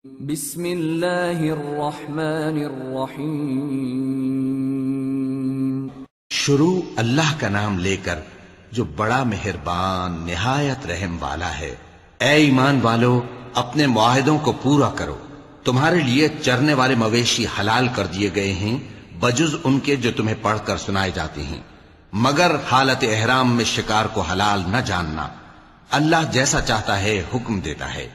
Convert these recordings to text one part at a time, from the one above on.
بسم اللہ الرحمن الرحیم۔ شروع اللہ کا نام لے کر جو بڑا مہربان نہایت رحم والا ہے۔ اے ایمان والو، اپنے معاہدوں کو پورا کرو۔ تمہارے لیے چرنے والے مویشی حلال کر دیے گئے ہیں بجز ان کے جو تمہیں پڑھ کر سنائے جاتے ہیں، مگر حالت احرام میں شکار کو حلال نہ جاننا۔ اللہ جیسا چاہتا ہے حکم دیتا ہے۔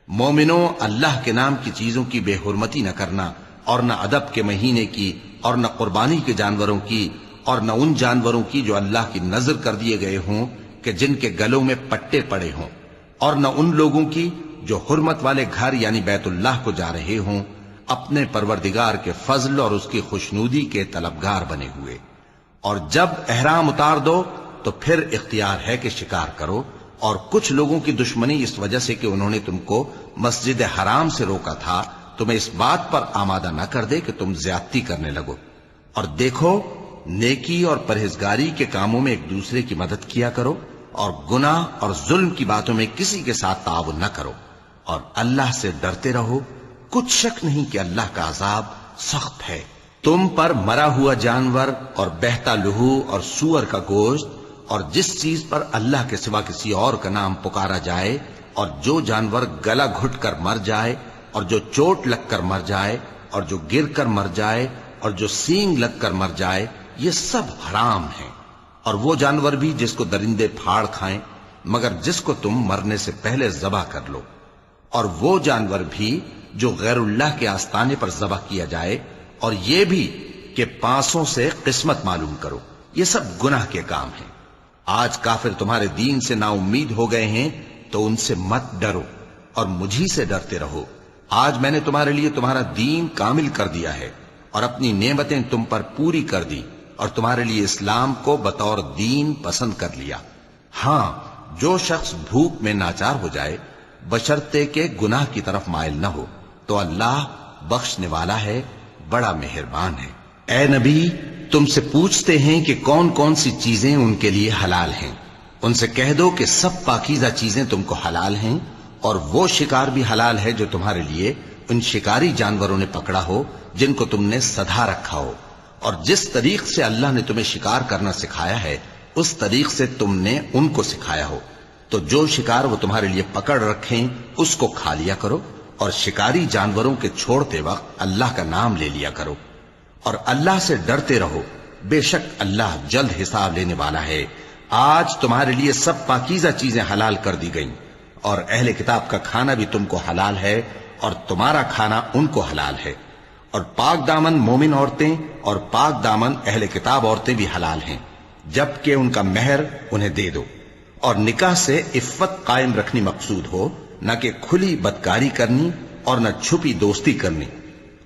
مومنوں، اللہ کے نام کی چیزوں کی بے حرمتی نہ کرنا، اور نہ ادب کے مہینے کی، اور نہ قربانی کے جانوروں کی، اور نہ ان جانوروں کی جو اللہ کی نذر کر دیے گئے ہوں کہ جن کے گلوں میں پٹے پڑے ہوں، اور نہ ان لوگوں کی جو حرمت والے گھر یعنی بیت اللہ کو جا رہے ہوں، اپنے پروردگار کے فضل اور اس کی خوشنودی کے طلبگار بنے ہوئے۔ اور جب احرام اتار دو تو پھر اختیار ہے کہ شکار کرو، اور کچھ لوگوں کی دشمنی اس وجہ سے کہ انہوں نے تم کو مسجد حرام سے روکا تھا، تمہیں اس بات پر آمادہ نہ کر دے کہ تم زیادتی کرنے لگو۔ اور دیکھو، نیکی اور پرہیزگاری کے کاموں میں ایک دوسرے کی مدد کیا کرو، اور گناہ اور ظلم کی باتوں میں کسی کے ساتھ تعاون نہ کرو، اور اللہ سے ڈرتے رہو۔ کچھ شک نہیں کہ اللہ کا عذاب سخت ہے۔ تم پر مرا ہوا جانور اور بہتا لہو اور سور کا گوشت، اور جس چیز پر اللہ کے سوا کسی اور کا نام پکارا جائے، اور جو جانور گلا گھٹ کر مر جائے، اور جو چوٹ لگ کر مر جائے، اور جو گر کر مر جائے، اور جو سینگ لگ کر مر جائے، یہ سب حرام ہیں۔ اور وہ جانور بھی جس کو درندے پھاڑ کھائیں، مگر جس کو تم مرنے سے پہلے ذبح کر لو۔ اور وہ جانور بھی جو غیر اللہ کے آستانے پر ذبح کیا جائے، اور یہ بھی کہ پانسوں سے قسمت معلوم کرو۔ یہ سب گناہ کے کام ہیں۔ آج کافر تمہارے دین سے نا امید ہو گئے ہیں تو ان سے مت ڈرو، اور مجھی سے ڈرتے رہو۔ آج میں نے تمہارے لیے تمہارا دین کامل کر دیا ہے، اور اپنی نعمتیں تم پر پوری کر دی، اور تمہارے لیے اسلام کو بطور دین پسند کر لیا۔ ہاں، جو شخص بھوک میں ناچار ہو جائے بشرطے کہ گناہ کی طرف مائل نہ ہو تو اللہ بخشنے والا ہے، بڑا مہربان ہے۔ اے نبی، تم سے پوچھتے ہیں کہ کون کون سی چیزیں ان کے لیے حلال ہیں۔ ان سے کہہ دو کہ سب پاکیزہ چیزیں تم کو حلال ہیں، اور وہ شکار بھی حلال ہے جو تمہارے لیے ان شکاری جانوروں نے پکڑا ہو جن کو تم نے سدھا رکھا ہو، اور جس طریق سے اللہ نے تمہیں شکار کرنا سکھایا ہے اس طریق سے تم نے ان کو سکھایا ہو۔ تو جو شکار وہ تمہارے لیے پکڑ رکھیں اس کو کھا لیا کرو، اور شکاری جانوروں کے چھوڑتے وقت اللہ کا نام لے لیا کرو، اور اللہ سے ڈرتے رہو، بے شک اللہ جلد حساب لینے والا ہے۔ آج تمہارے لیے سب پاکیزہ چیزیں حلال کر دی گئیں، اور اہل کتاب کا کھانا بھی تم کو حلال ہے، اور تمہارا کھانا ان کو حلال ہے۔ اور پاک دامن مومن عورتیں اور پاک دامن اہل کتاب عورتیں بھی حلال ہیں، جبکہ ان کا مہر انہیں دے دو۔ اور نکاح سے عفت قائم رکھنی مقصود ہو، نہ کہ کھلی بدکاری کرنی اور نہ چھپی دوستی کرنی۔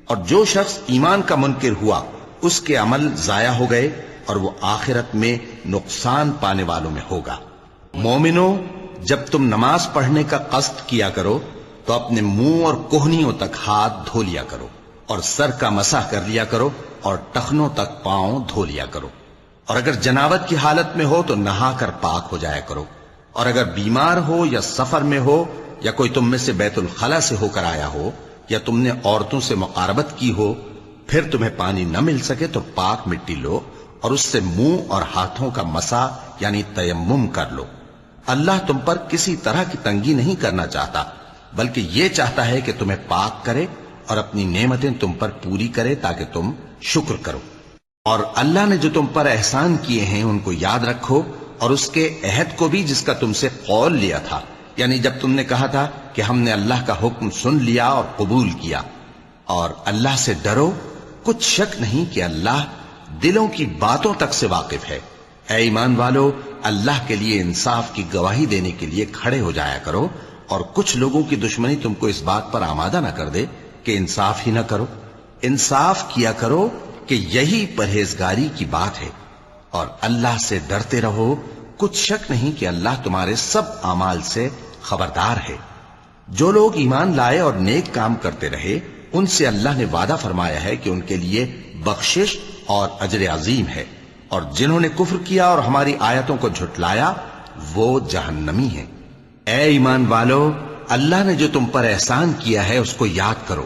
اور جو شخص ایمان کا منکر ہوا اس کے عمل ضائع ہو گئے، اور وہ آخرت میں نقصان پانے والوں میں ہوگا۔ مومنوں، جب تم نماز پڑھنے کا قصد کیا کرو تو اپنے منہ اور کوہنیوں تک ہاتھ دھو لیا کرو، اور سر کا مسح کر لیا کرو، اور ٹخنوں تک پاؤں دھو لیا کرو۔ اور اگر جنابت کی حالت میں ہو تو نہا کر پاک ہو جایا کرو۔ اور اگر بیمار ہو یا سفر میں ہو، یا کوئی تم میں سے بیت الخلا سے ہو کر آیا ہو، یا تم نے عورتوں سے مقاربت کی ہو، پھر تمہیں پانی نہ مل سکے تو پاک مٹی لو اور اس سے منہ اور ہاتھوں کا مسح یعنی تیمم کر لو۔ اللہ تم پر کسی طرح کی تنگی نہیں کرنا چاہتا، بلکہ یہ چاہتا ہے کہ تمہیں پاک کرے اور اپنی نعمتیں تم پر پوری کرے تاکہ تم شکر کرو۔ اور اللہ نے جو تم پر احسان کیے ہیں ان کو یاد رکھو، اور اس کے عہد کو بھی جس کا تم سے قول لیا تھا، یعنی جب تم نے کہا تھا کہ ہم نے اللہ کا حکم سن لیا اور قبول کیا۔ اور اللہ سے ڈرو، کچھ شک نہیں کہ اللہ دلوں کی باتوں تک سے واقف ہے۔ اے ایمان والو، اللہ کے لیے انصاف کی گواہی دینے کے لیے کھڑے ہو جایا کرو، اور کچھ لوگوں کی دشمنی تم کو اس بات پر آمادہ نہ کر دے کہ انصاف ہی نہ کرو۔ انصاف کیا کرو کہ یہی پرہیزگاری کی بات ہے، اور اللہ سے ڈرتے رہو، کچھ شک نہیں کہ اللہ تمہارے سب اعمال سے خبردار ہے۔ جو لوگ ایمان لائے اور نیک کام کرتے رہے ان سے اللہ نے وعدہ فرمایا ہے کہ ان کے لیے بخشش اور اجر عظیم ہے، اور جنہوں نے کفر کیا اور ہماری آیتوں کو جھٹلایا وہ جہنمی ہیں۔ اے ایمان والو، اللہ نے جو تم پر احسان کیا ہے اس کو یاد کرو۔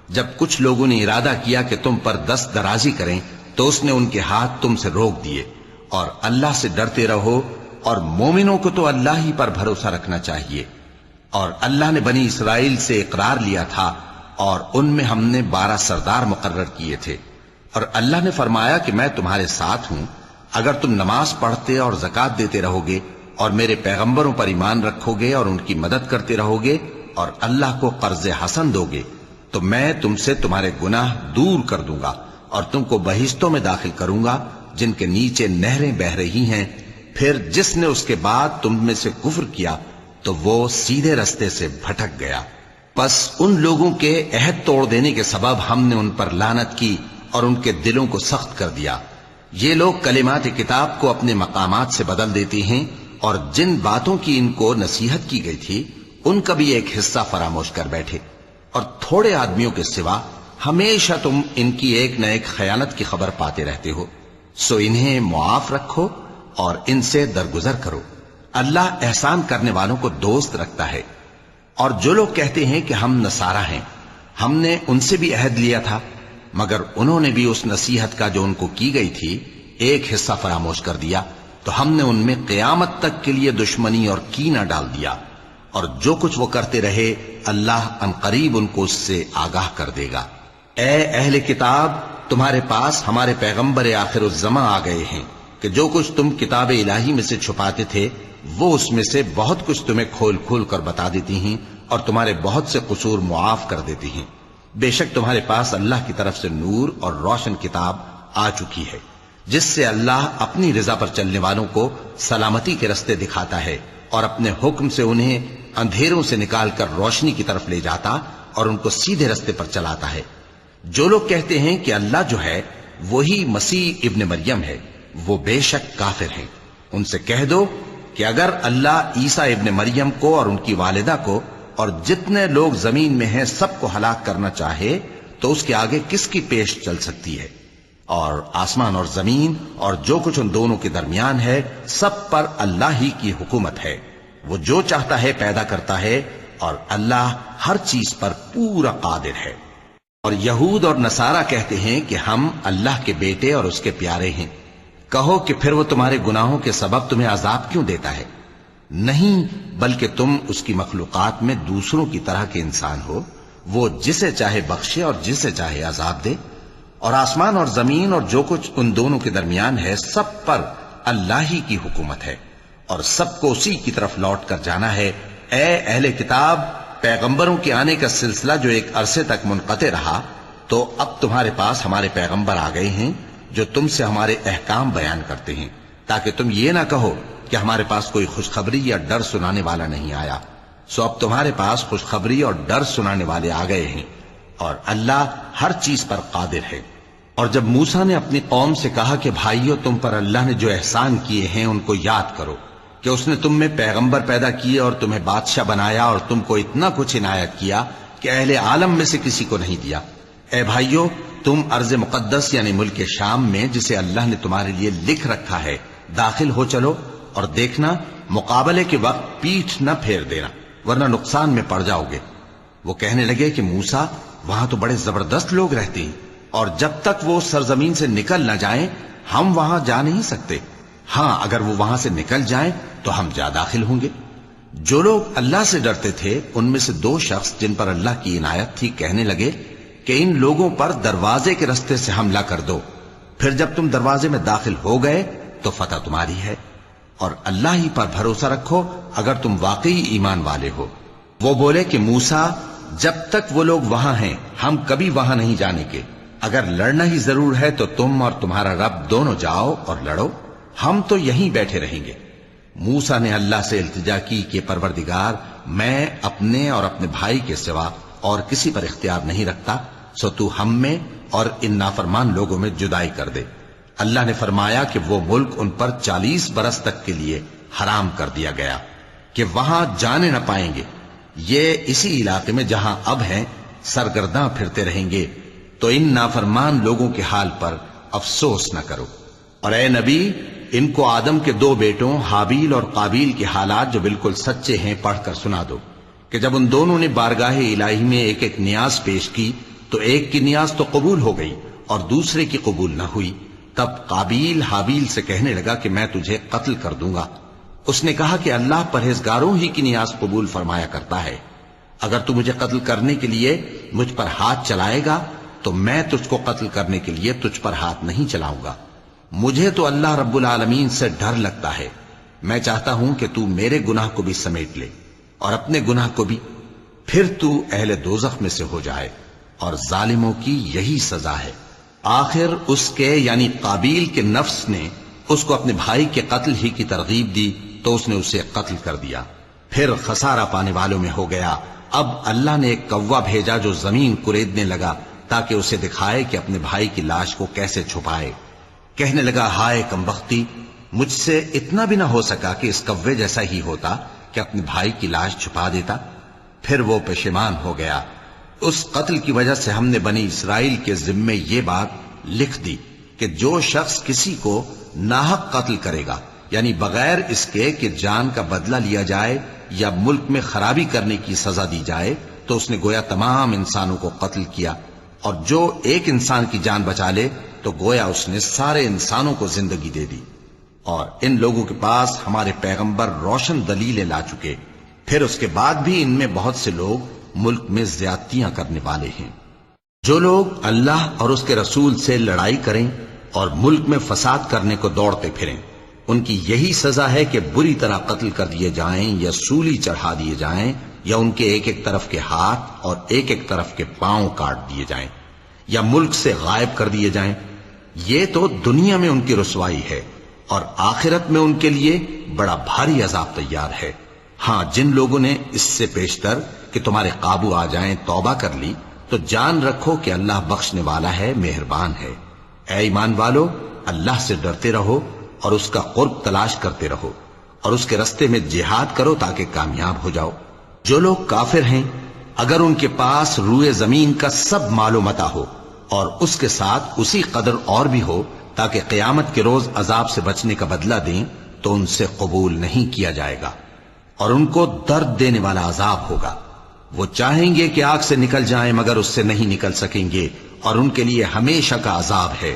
جب کچھ لوگوں نے ارادہ کیا کہ تم پر دست درازی کریں تو اس نے ان کے ہاتھ تم سے روک دیے، اور اللہ سے ڈرتے رہو، اور مومنوں کو تو اللہ ہی پر بھروسہ رکھنا چاہیے۔ اور اللہ نے بنی اسرائیل سے اقرار لیا تھا، اور ان میں ہم نے 12 سردار مقرر کیے تھے، اور اللہ نے فرمایا کہ میں تمہارے ساتھ ہوں، اگر تم نماز پڑھتے اور زکوٰۃ دیتے رہو گے اور میرے پیغمبروں پر ایمان رکھو گے اور ان کی مدد کرتے رہو گے اور اللہ کو قرض حسن دو گے تو میں تم سے تمہارے گناہ دور کر دوں گا اور تم کو بہشتوں میں داخل کروں گا جن کے نیچے نہریں بہ رہی ہیں۔ پھر جس نے اس کے بعد تم میں سے کفر کیا تو وہ سیدھے رستے سے بھٹک گیا۔ پس ان لوگوں کے عہد توڑ دینے کے سبب ہم نے ان پر لعنت کی اور ان کے دلوں کو سخت کر دیا۔ یہ لوگ کلمات کتاب کو اپنے مقامات سے بدل دیتے ہیں، اور جن باتوں کی ان کو نصیحت کی گئی تھی ان کا بھی ایک حصہ فراموش کر بیٹھے، اور تھوڑے آدمیوں کے سوا ہمیشہ تم ان کی ایک نہ ایک خیانت کی خبر پاتے رہتے ہو، سو انہیں معاف رکھو اور ان سے درگزر کرو۔ اللہ احسان کرنے والوں کو دوست رکھتا ہے۔ اور جو لوگ کہتے ہیں کہ ہم نصارہ ہیں، ہم نے ان سے بھی عہد لیا تھا، مگر انہوں نے بھی اس نصیحت کا جو ان کو کی گئی تھی ایک حصہ فراموش کر دیا، تو ہم نے ان میں قیامت تک کے لیے دشمنی اور کینہ ڈال دیا، اور جو کچھ وہ کرتے رہے اللہ عنقریب ان کو اس سے آگاہ کر دے گا۔ اے اہل کتاب، تمہارے پاس ہمارے پیغمبر آخر الزماں آ گئے ہیں کہ جو کچھ تم کتاب الہی میں سے چھپاتے تھے وہ اس میں سے بہت کچھ تمہیں کھول کھول کر بتا دیتی ہیں اور تمہارے بہت سے قصور معاف کر دیتی ہیں۔ بے شک تمہارے پاس اللہ کی طرف سے نور اور روشن کتاب آ چکی ہے، جس سے اللہ اپنی رضا پر چلنے والوں کو سلامتی کے رستے دکھاتا ہے اور اپنے حکم سے انہیں اندھیروں سے نکال کر روشنی کی طرف لے جاتا اور ان کو سیدھے رستے پر چلاتا ہے۔ جو لوگ کہتے ہیں کہ اللہ جو ہے وہی مسیح ابن مریم ہے، وہ بے شک کافر ہیں۔ ان سے کہہ دو کہ اگر اللہ عیسیٰ ابن مریم کو اور ان کی والدہ کو اور جتنے لوگ زمین میں ہیں سب کو ہلاک کرنا چاہے تو اس کے آگے کس کی پیش چل سکتی ہے؟ اور آسمان اور زمین اور جو کچھ ان دونوں کے درمیان ہے سب پر اللہ ہی کی حکومت ہے، وہ جو چاہتا ہے پیدا کرتا ہے، اور اللہ ہر چیز پر پورا قادر ہے۔ اور یہود اور نصارہ کہتے ہیں کہ ہم اللہ کے بیٹے اور اس کے پیارے ہیں۔ کہو کہ پھر وہ تمہارے گناہوں کے سبب تمہیں عذاب کیوں دیتا ہے؟ نہیں، بلکہ تم اس کی مخلوقات میں دوسروں کی طرح کے انسان ہو، وہ جسے چاہے بخشے اور جسے چاہے عذاب دے۔ اور آسمان اور زمین اور جو کچھ ان دونوں کے درمیان ہے سب پر اللہ ہی کی حکومت ہے، اور سب کو اسی کی طرف لوٹ کر جانا ہے۔ اے اہل کتاب، پیغمبروں کے آنے کا سلسلہ جو ایک عرصے تک منقطع رہا، تو اب تمہارے پاس ہمارے پیغمبر آ گئے ہیں جو تم سے ہمارے احکام بیان کرتے ہیں، تاکہ تم یہ نہ کہو کہ ہمارے پاس کوئی خوشخبری یا ڈر سنانے والا نہیں آیا۔ سو اب تمہارے پاس خوشخبری اور ڈر سنانے والے آ گئے ہیں، اور اللہ ہر چیز پر قادر ہے۔ اور جب موسیٰ نے اپنی قوم سے کہا کہ بھائیو، تم پر اللہ نے جو احسان کیے ہیں ان کو یاد کرو، کہ اس نے تم میں پیغمبر پیدا کیے اور تمہیں بادشاہ بنایا اور تم کو اتنا کچھ عنایت کیا کہ اہل عالم میں سے کسی کو نہیں دیا۔ اے بھائیو، تم ارض مقدس یعنی ملک شام میں جسے اللہ نے تمہارے لیے لکھ رکھا ہے داخل ہو چلو، اور دیکھنا مقابلے کے وقت پیٹھ نہ پھیر دینا ورنہ نقصان میں پڑ جاؤ گے۔ وہ کہنے لگے کہ موسیٰ، وہاں تو بڑے زبردست لوگ رہتے ہیں، اور جب تک وہ سرزمین سے نکل نہ جائیں ہم وہاں جا نہیں سکتے۔ ہاں، اگر وہ وہاں سے نکل جائیں تو ہم جا داخل ہوں گے۔ جو لوگ اللہ سے ڈرتے تھے ان میں سے 2 شخص جن پر اللہ کی عنایت تھی کہنے لگے کہ ان لوگوں پر دروازے کے رستے سے حملہ کر دو، پھر جب تم دروازے میں داخل ہو گئے تو فتح تمہاری ہے، اور اللہ ہی پر بھروسہ رکھو اگر تم واقعی ایمان والے ہو۔ وہ بولے کہ موسیٰ، جب تک وہ لوگ وہاں ہیں ہم کبھی وہاں نہیں جانے کے، اگر لڑنا ہی ضرور ہے تو تم اور تمہارا رب دونوں جاؤ اور لڑو، ہم تو یہیں بیٹھے رہیں گے۔ موسیٰ نے اللہ سے التجا کی کہ پروردگار، میں اپنے اور اپنے بھائی کے سوا اور کسی پر اختیار نہیں رکھتا، سو تو ہم میں اور ان نافرمان لوگوں میں جدائی کر دے۔ اللہ نے فرمایا کہ وہ ملک ان پر 40 برس تک کے لیے حرام کر دیا گیا کہ وہاں جانے نہ پائیں گے۔ یہ اسی علاقے میں جہاں اب ہیں سرگرداں پھرتے رہیں گے، تو ان نافرمان لوگوں کے حال پر افسوس نہ کرو۔ اور اے نبی، ان کو آدم کے 2 بیٹوں حابیل اور قابیل کے حالات جو بالکل سچے ہیں پڑھ کر سنا دو۔ کہ جب ان دونوں نے بارگاہ الہی میں ایک ایک نیاز پیش کی تو ایک کی نیاز تو قبول ہو گئی اور دوسرے کی قبول نہ ہوئی. تب قابیل حابیل سے کہنے لگا کہ میں تجھے قتل کر دوں گا. اس نے کہا کہ اللہ پرہیزگاروں ہی کی نیاز قبول فرمایا کرتا ہے. اگر تو مجھے قتل کرنے کے لیے مجھ پر ہاتھ چلائے گا تو میں تجھ کو قتل کرنے کے لیے تجھ پر ہاتھ نہیں چلاؤں گا. مجھے تو اللہ رب العالمین سے ڈر لگتا ہے. میں چاہتا ہوں کہ تو میرے گناہ کو بھی سمیٹ لے اور اپنے گناہ کو بھی، پھر تو اہل دوزخ میں سے ہو جائے، اور ظالموں کی یہی سزا ہے. آخر اس کے یعنی قابیل کے نفس نے اس کو اپنے بھائی کے قتل ہی کی ترغیب دی تو اس نے اسے قتل کر دیا. پھر خسارہ پانے والوں میں ہو گیا. اب اللہ نے ایک کوا بھیجا جو زمین کریدنے لگا تاکہ اسے دکھائے کہ اپنے بھائی کی لاش کو کیسے چھپائے. کہنے لگا ہائے کمبختی، مجھ سے اتنا بھی نہ ہو سکا کہ اس کوے جیسا ہی ہوتا کہ اپنے بھائی کی لاش چھپا دیتا. پھر وہ پشیمان ہو گیا. اس قتل کی وجہ سے ہم نے بنی اسرائیل کے ذمے یہ بات لکھ دی کہ جو شخص کسی کو ناحق قتل کرے گا، یعنی بغیر اس کے کہ جان کا بدلہ لیا جائے یا ملک میں خرابی کرنے کی سزا دی جائے، تو اس نے گویا تمام انسانوں کو قتل کیا. اور جو ایک انسان کی جان بچا لے تو گویا اس نے سارے انسانوں کو زندگی دے دی. اور ان لوگوں کے پاس ہمارے پیغمبر روشن دلیلیں لا چکے، پھر اس کے بعد بھی ان میں بہت سے لوگ ملک میں زیادتیاں کرنے والے ہیں. جو لوگ اللہ اور اس کے رسول سے لڑائی کریں اور ملک میں فساد کرنے کو دوڑتے پھریں، ان کی یہی سزا ہے کہ بری طرح قتل کر دیے جائیں یا سولی چڑھا دیے جائیں، یا ان کے ایک ایک طرف کے ہاتھ اور ایک ایک طرف کے پاؤں کاٹ دیے جائیں، یا ملک سے غائب کر دیے جائیں. یہ تو دنیا میں ان کی رسوائی ہے، اور آخرت میں ان کے لیے بڑا بھاری عذاب تیار ہے. ہاں، جن لوگوں نے اس سے پیشتر کہ تمہارے قابو آ جائیں توبہ کر لی تو جان رکھو کہ اللہ بخشنے والا ہے، مہربان ہے. اے ایمان والو، اللہ سے ڈرتے رہو اور اس کا قرب تلاش کرتے رہو، اور اس کے رستے میں جہاد کرو تاکہ کامیاب ہو جاؤ. جو لوگ کافر ہیں، اگر ان کے پاس روئے زمین کا سب مال و متاع ہو اور اس کے ساتھ اسی قدر اور بھی ہو تاکہ قیامت کے روز عذاب سے بچنے کا بدلہ دیں، تو ان سے قبول نہیں کیا جائے گا، اور ان کو درد دینے والا عذاب ہوگا. وہ چاہیں گے کہ آگ سے نکل جائیں مگر اس سے نہیں نکل سکیں گے، اور ان کے لیے ہمیشہ کا عذاب ہے.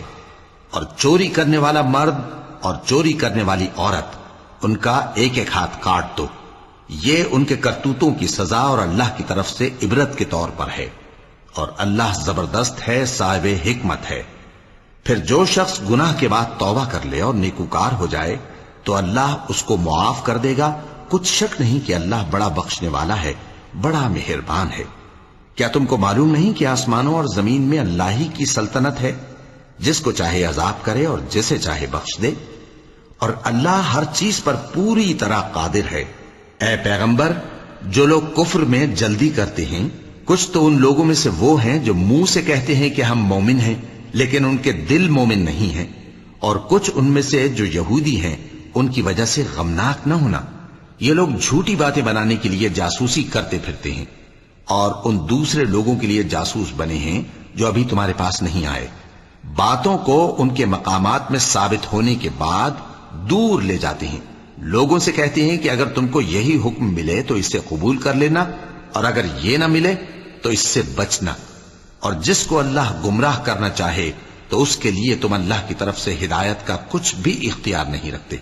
اور چوری کرنے والا مرد اور چوری کرنے والی عورت، ان کا ایک ایک ہاتھ کاٹ دو. یہ ان کے کرتوتوں کی سزا اور اللہ کی طرف سے عبرت کے طور پر ہے، اور اللہ زبردست ہے، صاحب حکمت ہے. پھر جو شخص گناہ کے بعد توبہ کر لے اور نیکوکار ہو جائے تو اللہ اس کو معاف کر دے گا. کچھ شک نہیں کہ اللہ بڑا بخشنے والا ہے، بڑا مہربان ہے. کیا تم کو معلوم نہیں کہ آسمانوں اور زمین میں اللہ ہی کی سلطنت ہے، جس کو چاہے عذاب کرے اور جسے چاہے بخش دے، اور اللہ ہر چیز پر پوری طرح قادر ہے. اے پیغمبر، جو لوگ کفر میں جلدی کرتے ہیں، کچھ تو ان لوگوں میں سے وہ ہیں جو منہ سے کہتے ہیں کہ ہم مومن ہیں لیکن ان کے دل مومن نہیں ہیں، اور کچھ ان میں سے جو یہودی ہیں، ان کی وجہ سے غمناک نہ ہونا. یہ لوگ جھوٹی باتیں بنانے کے لیے جاسوسی کرتے پھرتے ہیں، اور ان دوسرے لوگوں کے لیے جاسوس بنے ہیں جو ابھی تمہارے پاس نہیں آئے. باتوں کو ان کے مقامات میں ثابت ہونے کے بعد دور لے جاتے ہیں. لوگوں سے کہتے ہیں کہ اگر تم کو یہی حکم ملے تو اس سے قبول کر لینا، اور اگر یہ نہ ملے تو اس سے بچنا. اور جس کو اللہ گمراہ کرنا چاہے تو اس کے لیے تم اللہ کی طرف سے ہدایت کا کچھ بھی اختیار نہیں رکھتے.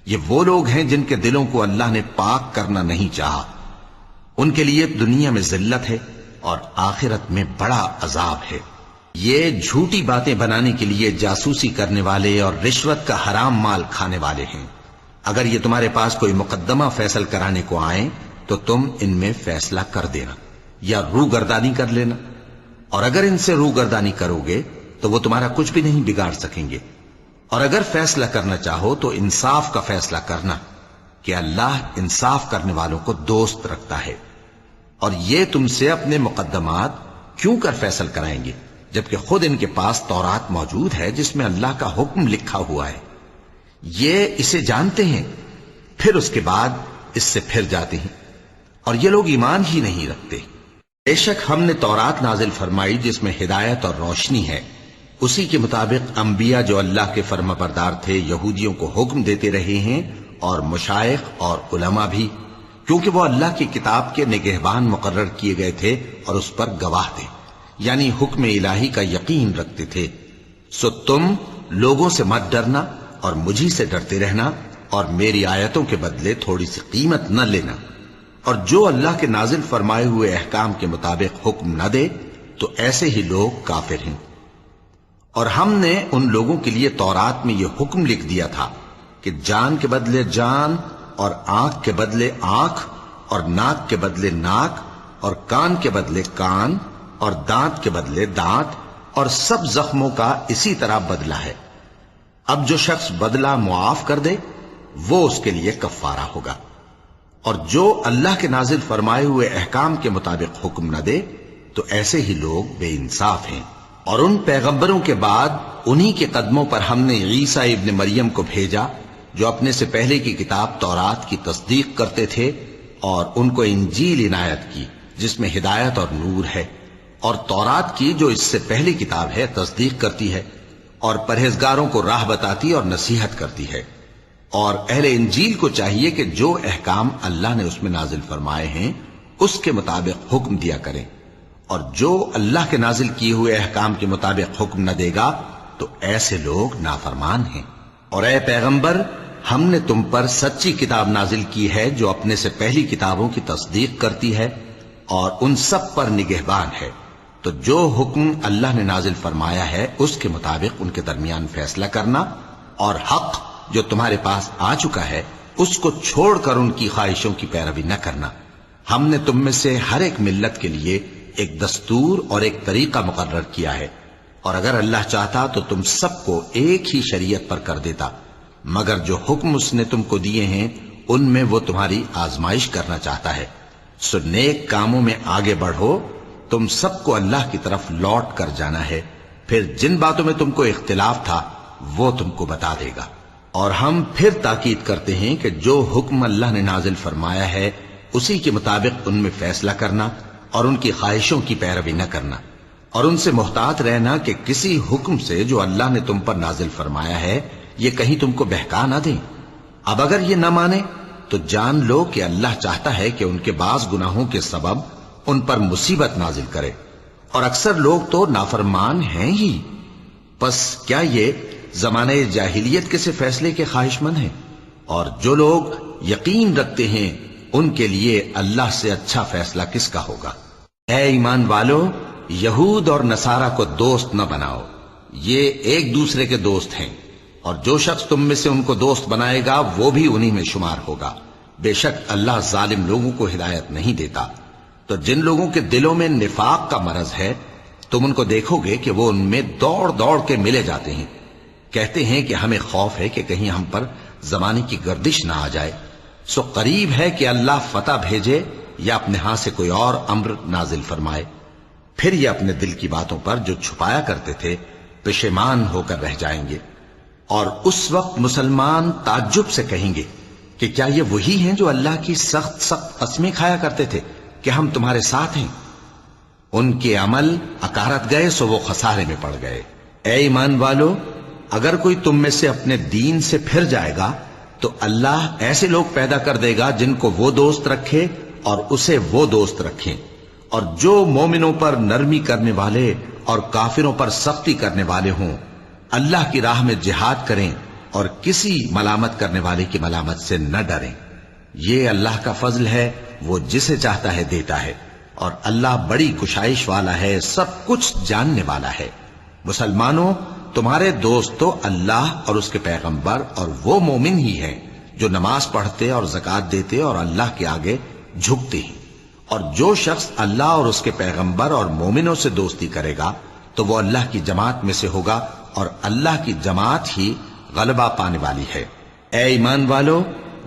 یہ وہ لوگ ہیں جن کے دلوں کو اللہ نے پاک کرنا نہیں چاہا. ان کے لیے دنیا میں ذلت ہے اور آخرت میں بڑا عذاب ہے. یہ جھوٹی باتیں بنانے کے لیے جاسوسی کرنے والے اور رشوت کا حرام مال کھانے والے ہیں. اگر یہ تمہارے پاس کوئی مقدمہ فیصل کرانے کو آئیں تو تم ان میں فیصلہ کر دینا یا روگردانی کر لینا، اور اگر ان سے روگردانی کرو گے تو وہ تمہارا کچھ بھی نہیں بگاڑ سکیں گے. اور اگر فیصلہ کرنا چاہو تو انصاف کا فیصلہ کرنا، کہ اللہ انصاف کرنے والوں کو دوست رکھتا ہے. اور یہ تم سے اپنے مقدمات کیوں کر فیصل کرائیں گے جبکہ خود ان کے پاس تورات موجود ہے جس میں اللہ کا حکم لکھا ہوا ہے. یہ اسے جانتے ہیں، پھر اس کے بعد اس سے پھر جاتے ہیں، اور یہ لوگ ایمان ہی نہیں رکھتے. بے شک ہم نے تورات نازل فرمائی جس میں ہدایت اور روشنی ہے. اسی کے مطابق انبیاء جو اللہ کے فرما بردار تھے یہودیوں کو حکم دیتے رہے ہیں، اور مشائخ اور علماء بھی، کیونکہ وہ اللہ کی کتاب کے نگہبان مقرر کیے گئے تھے اور اس پر گواہ تھے، یعنی حکم الہی کا یقین رکھتے تھے۔ سو تم لوگوں سے مت ڈرنا اور مجھی سے ڈرتے رہنا، اور میری آیتوں کے بدلے تھوڑی سی قیمت نہ لینا، اور جو اللہ کے نازل فرمائے ہوئے احکام کے مطابق حکم نہ دے تو ایسے ہی لوگ کافر ہیں۔ اور ہم نے ان لوگوں کے لیے تورات میں یہ حکم لکھ دیا تھا کہ جان کے بدلے جان، اور آنکھ کے بدلے آنکھ، اور ناک کے بدلے ناک، اور کان کے بدلے کان، اور دانت کے بدلے دانت، اور سب زخموں کا اسی طرح بدلہ ہے۔ اب جو شخص بدلہ معاف کر دے وہ اس کے لیے کفارہ ہوگا، اور جو اللہ کے نازل فرمائے ہوئے احکام کے مطابق حکم نہ دے تو ایسے ہی لوگ بے انصاف ہیں۔ اور ان پیغمبروں کے بعد انہی کے قدموں پر ہم نے عیسیٰ ابن مریم کو بھیجا، جو اپنے سے پہلے کی کتاب تورات کی تصدیق کرتے تھے، اور ان کو انجیل عنایت کی جس میں ہدایت اور نور ہے، اور تورات کی جو اس سے پہلی کتاب ہے تصدیق کرتی ہے، اور پرہیزگاروں کو راہ بتاتی اور نصیحت کرتی ہے۔ اور اہل انجیل کو چاہیے کہ جو احکام اللہ نے اس میں نازل فرمائے ہیں اس کے مطابق حکم دیا کریں، اور جو اللہ کے نازل کیے ہوئے احکام کے مطابق حکم نہ دے گا تو ایسے لوگ نافرمان ہیں۔ اور اے پیغمبر، ہم نے تم پر سچی کتاب نازل کی ہے جو اپنے سے پہلی کتابوں کی تصدیق کرتی ہے اور ان سب پر نگہبان ہے، تو جو حکم اللہ نے نازل فرمایا ہے اس کے مطابق ان کے درمیان فیصلہ کرنا، اور حق جو تمہارے پاس آ چکا ہے اس کو چھوڑ کر ان کی خواہشوں کی پیروی نہ کرنا۔ ہم نے تم میں سے ہر ایک ملت کے لیے ایک دستور اور ایک طریقہ مقرر کیا ہے، اور اگر اللہ چاہتا تو تم سب کو ایک ہی شریعت پر کر دیتا، مگر جو حکم اس نے تم کو دیے ہیں ان میں وہ تمہاری آزمائش کرنا چاہتا ہے۔ سو نیک کاموں میں آگے بڑھو، تم سب کو اللہ کی طرف لوٹ کر جانا ہے، پھر جن باتوں میں تم کو اختلاف تھا وہ تم کو بتا دے گا۔ اور ہم پھر تاکید کرتے ہیں کہ جو حکم اللہ نے نازل فرمایا ہے اسی کے مطابق ان میں فیصلہ کرنا، اور ان کی خواہشوں کی پیروی نہ کرنا، اور ان سے محتاط رہنا کہ کسی حکم سے جو اللہ نے تم پر نازل فرمایا ہے یہ کہیں تم کو بہکا نہ دیں۔ اب اگر یہ نہ مانے تو جان لو کہ اللہ چاہتا ہے کہ ان کے بعض گناہوں کے سبب ان پر مصیبت نازل کرے، اور اکثر لوگ تو نافرمان ہیں ہی۔ پس کیا یہ زمانے جاہلیت کے سے فیصلے کے خواہش مند ہیں؟ اور جو لوگ یقین رکھتے ہیں ان کے لیے اللہ سے اچھا فیصلہ کس کا ہوگا؟ اے ایمان والو، یہود اور نصارہ کو دوست نہ بناؤ، یہ ایک دوسرے کے دوست ہیں، اور جو شخص تم میں سے ان کو دوست بنائے گا وہ بھی انہی میں شمار ہوگا۔ بے شک اللہ ظالم لوگوں کو ہدایت نہیں دیتا۔ تو جن لوگوں کے دلوں میں نفاق کا مرض ہے تم ان کو دیکھو گے کہ وہ ان میں دوڑ دوڑ کے ملے جاتے ہیں، کہتے ہیں کہ ہمیں خوف ہے کہ کہیں ہم پر زمانے کی گردش نہ آ جائے۔ سو قریب ہے کہ اللہ فتح بھیجے یا اپنے ہاں سے کوئی اور امر نازل فرمائے، پھر یہ اپنے دل کی باتوں پر جو چھپایا کرتے تھے پشیمان ہو کر رہ جائیں گے۔ اور اس وقت مسلمان تعجب سے کہیں گے کہ کیا یہ وہی ہیں جو اللہ کی سخت سخت قسمیں کھایا کرتے تھے کہ ہم تمہارے ساتھ ہیں؟ ان کے عمل اکارت گئے سو وہ خسارے میں پڑ گئے۔ اے ایمان والو، اگر کوئی تم میں سے اپنے دین سے پھر جائے گا تو اللہ ایسے لوگ پیدا کر دے گا جن کو وہ دوست رکھے اور اسے وہ دوست رکھیں، اور جو مومنوں پر نرمی کرنے والے اور کافروں پر سختی کرنے والے ہوں، اللہ کی راہ میں جہاد کریں اور کسی ملامت کرنے والے کی ملامت سے نہ ڈریں۔ یہ اللہ کا فضل ہے، وہ جسے چاہتا ہے دیتا ہے، اور اللہ بڑی کشائش والا ہے، سب کچھ جاننے والا ہے۔ مسلمانوں، تمہارے دوست تو اللہ اور اس کے پیغمبر اور وہ مومن ہی ہیں جو نماز پڑھتے اور زکوٰۃ دیتے اور اللہ کے آگے جھکتے ہیں۔ اور جو شخص اللہ اور اس کے پیغمبر اور مومنوں سے دوستی کرے گا تو وہ اللہ کی جماعت میں سے ہوگا، اور اللہ کی جماعت ہی غلبہ پانے والی ہے۔ اے ایمان والو،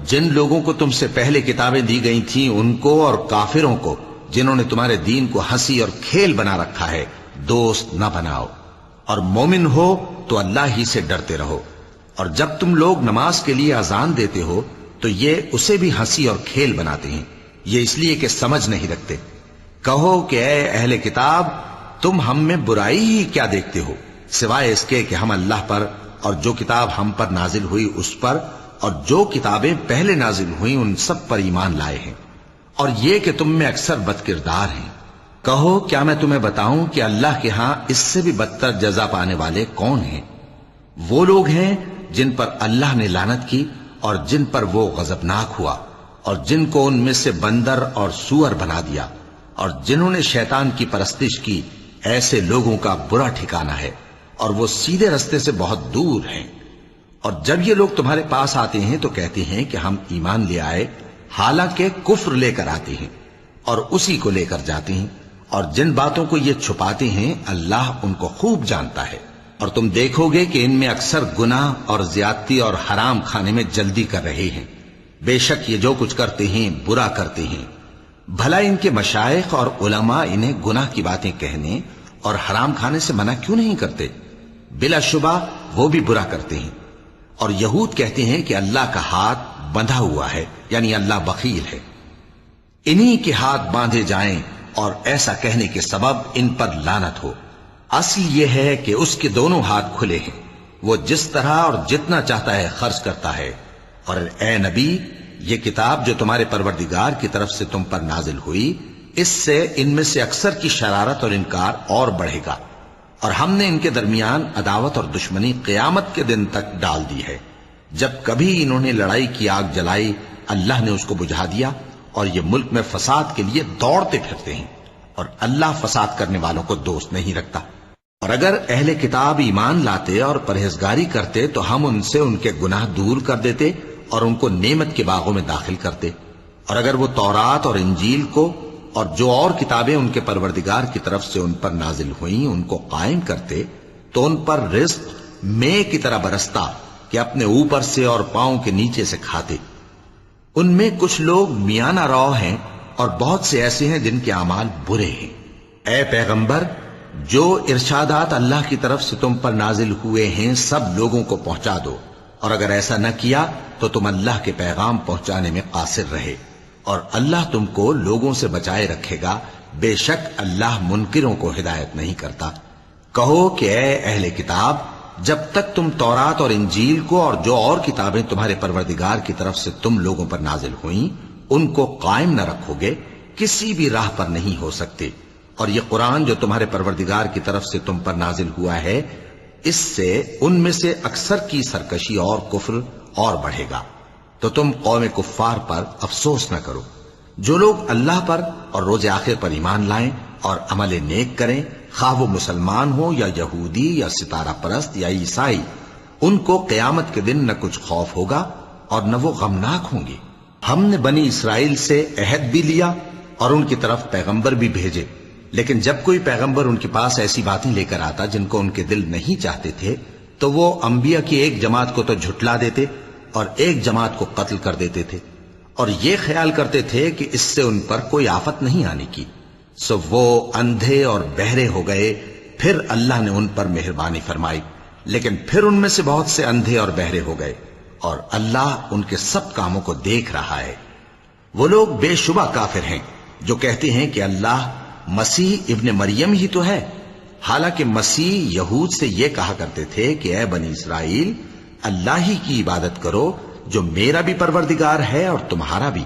جن لوگوں کو تم سے پہلے کتابیں دی گئی تھیں ان کو اور کافروں کو جنہوں نے تمہارے دین کو ہنسی اور کھیل بنا رکھا ہے دوست نہ بناؤ، اور مومن ہو تو اللہ ہی سے ڈرتے رہو۔ اور جب تم لوگ نماز کے لیے اذان دیتے ہو تو یہ اسے بھی ہنسی اور کھیل بناتے ہیں، یہ اس لیے کہ سمجھ نہیں رکھتے۔ کہو کہ اے اہل کتاب، تم ہم میں برائی ہی کیا دیکھتے ہو، سوائے اس کے کہ ہم اللہ پر اور جو کتاب ہم پر نازل ہوئی اس پر اور جو کتابیں پہلے نازل ہوئیں ان سب پر ایمان لائے ہیں۔ اور یہ کہ تم میں اکثر بد کردار ہیں۔ کہو کیا میں تمہیں بتاؤں کہ اللہ کے ہاں اس سے بھی بدتر جزا پانے والے کون ہیں؟ وہ لوگ ہیں جن پر اللہ نے لعنت کی اور جن پر وہ غضبناک ہوا، اور جن کو ان میں سے بندر اور سور بنا دیا، اور جنہوں نے شیطان کی پرستش کی، ایسے لوگوں کا برا ٹھکانہ ہے اور وہ سیدھے رستے سے بہت دور ہیں۔ اور جب یہ لوگ تمہارے پاس آتے ہیں تو کہتے ہیں کہ ہم ایمان لے آئے، حالانکہ کفر لے کر آتے ہیں اور اسی کو لے کر جاتے ہیں، اور جن باتوں کو یہ چھپاتے ہیں اللہ ان کو خوب جانتا ہے۔ اور تم دیکھو گے کہ ان میں اکثر گناہ اور زیادتی اور حرام کھانے میں جلدی کر رہے ہیں۔ بے شک یہ جو کچھ کرتے ہیں برا کرتے ہیں۔ بھلا ان کے مشائخ اور علماء انہیں گناہ کی باتیں کہنے اور حرام کھانے سے منع کیوں نہیں کرتے؟ بلا شبہ وہ بھی برا کرتے ہیں۔ اور یہود کہتے ہیں کہ اللہ کا ہاتھ بندھا ہوا ہے، یعنی اللہ بخیل ہے۔ انہی کے ہاتھ باندھے جائیں اور ایسا کہنے کے سبب ان پر لعنت ہو۔ اصل یہ ہے کہ اس کے دونوں ہاتھ کھلے ہیں، وہ جس طرح اور جتنا چاہتا ہے خرچ کرتا ہے۔ اور اے نبی، یہ کتاب جو تمہارے پروردگار کی طرف سے تم پر نازل ہوئی، اس سے ان میں سے اکثر کی شرارت اور انکار اور بڑھے گا، اور ہم نے ان کے درمیان عداوت اور دشمنی قیامت کے دن تک ڈال دی ہے۔ جب کبھی انہوں نے لڑائی کی آگ جلائی، اللہ نے اس کو بجھا دیا، اور یہ ملک میں فساد کے لیے دوڑتے پھرتے ہیں، اور اللہ فساد کرنے والوں کو دوست نہیں رکھتا۔ اور اگر اہل کتاب ایمان لاتے اور پرہیزگاری کرتے تو ہم ان سے ان کے گناہ دور کر دیتے اور ان کو نعمت کے باغوں میں داخل کرتے۔ اور اگر وہ تورات اور انجیل کو اور جو اور کتابیں ان کے پروردگار کی طرف سے ان پر نازل ہوئیں ان کو قائم کرتے تو ان پر رزق مے کی طرح برستا کہ اپنے اوپر سے اور پاؤں کے نیچے سے کھاتے۔ ان میں کچھ لوگ میانہ رو ہیں اور بہت سے ایسے ہیں جن کے اعمال برے ہیں۔ اے پیغمبر، جو ارشادات اللہ کی طرف سے تم پر نازل ہوئے ہیں سب لوگوں کو پہنچا دو، اور اگر ایسا نہ کیا تو تم اللہ کے پیغام پہنچانے میں قاصر رہے، اور اللہ تم کو لوگوں سے بچائے رکھے گا، بے شک اللہ منکروں کو ہدایت نہیں کرتا۔ کہو کہ اے اہل کتاب، جب تک تم تورات اور انجیل کو اور جو اور کتابیں تمہارے پروردگار کی طرف سے تم لوگوں پر نازل ہوئیں ان کو قائم نہ رکھو گے، کسی بھی راہ پر نہیں ہو سکتے۔ اور یہ قرآن جو تمہارے پروردگار کی طرف سے تم پر نازل ہوا ہے، اس سے ان میں سے اکثر کی سرکشی اور کفر اور بڑھے گا، تو تم قوم کفار پر افسوس نہ کرو۔ جو لوگ اللہ پر اور روز آخر پر ایمان لائیں اور عمل نیک کریں، خواہ وہ مسلمان ہو یا یہودی یا ستارہ پرست یا عیسائی، ان کو قیامت کے دن نہ کچھ خوف ہوگا اور نہ وہ غمناک ہوں گے۔ ہم نے بنی اسرائیل سے عہد بھی لیا اور ان کی طرف پیغمبر بھی بھیجے، لیکن جب کوئی پیغمبر ان کے پاس ایسی باتیں لے کر آتا جن کو ان کے دل نہیں چاہتے تھے تو وہ انبیاء کی ایک جماعت کو تو جھٹلا دیتے اور ایک جماعت کو قتل کر دیتے تھے، اور یہ خیال کرتے تھے کہ اس سے ان پر کوئی آفت نہیں آنے کی، سو وہ اندھے اور بہرے ہو گئے۔ پھر اللہ نے ان پر مہربانی فرمائی، لیکن پھر ان میں سے بہت سے اندھے اور بہرے ہو گئے، اور اللہ ان کے سب کاموں کو دیکھ رہا ہے۔ وہ لوگ بے شبہ کافر ہیں جو کہتے ہیں کہ اللہ مسیح ابن مریم ہی تو ہے، حالانکہ مسیح یہود سے یہ کہا کرتے تھے کہ اے بنی اسرائیل، اللہ ہی کی عبادت کرو جو میرا بھی پروردگار ہے اور تمہارا بھی،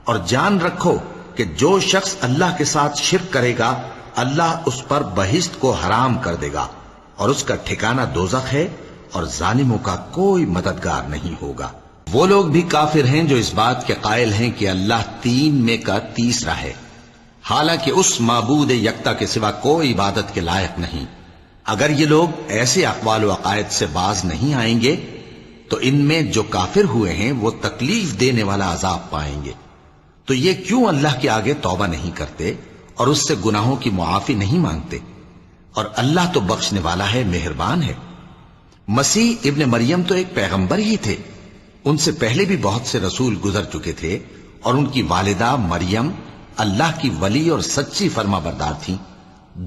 اور جان رکھو کہ جو شخص اللہ کے ساتھ شرک کرے گا اللہ اس پر بہشت کو حرام کر دے گا، اور اس کا ٹھکانہ دوزخ ہے، اور ظالموں کا کوئی مددگار نہیں ہوگا۔ وہ لوگ بھی کافر ہیں جو اس بات کے قائل ہیں کہ اللہ تین میں کا تیسرا ہے، حالانکہ اس معبود یکتا کے سوا کوئی عبادت کے لائق نہیں۔ اگر یہ لوگ ایسے اقوال و عقائد سے باز نہیں آئیں گے تو ان میں جو کافر ہوئے ہیں وہ تکلیف دینے والا عذاب پائیں گے۔ تو یہ کیوں اللہ کے آگے توبہ نہیں کرتے اور اس سے گناہوں کی معافی نہیں مانگتے؟ اور اللہ تو بخشنے والا ہے، مہربان ہے۔ مسیح ابن مریم تو ایک پیغمبر ہی تھے، ان سے پہلے بھی بہت سے رسول گزر چکے تھے، اور ان کی والدہ مریم اللہ کی ولی اور سچی فرما بردار تھیں۔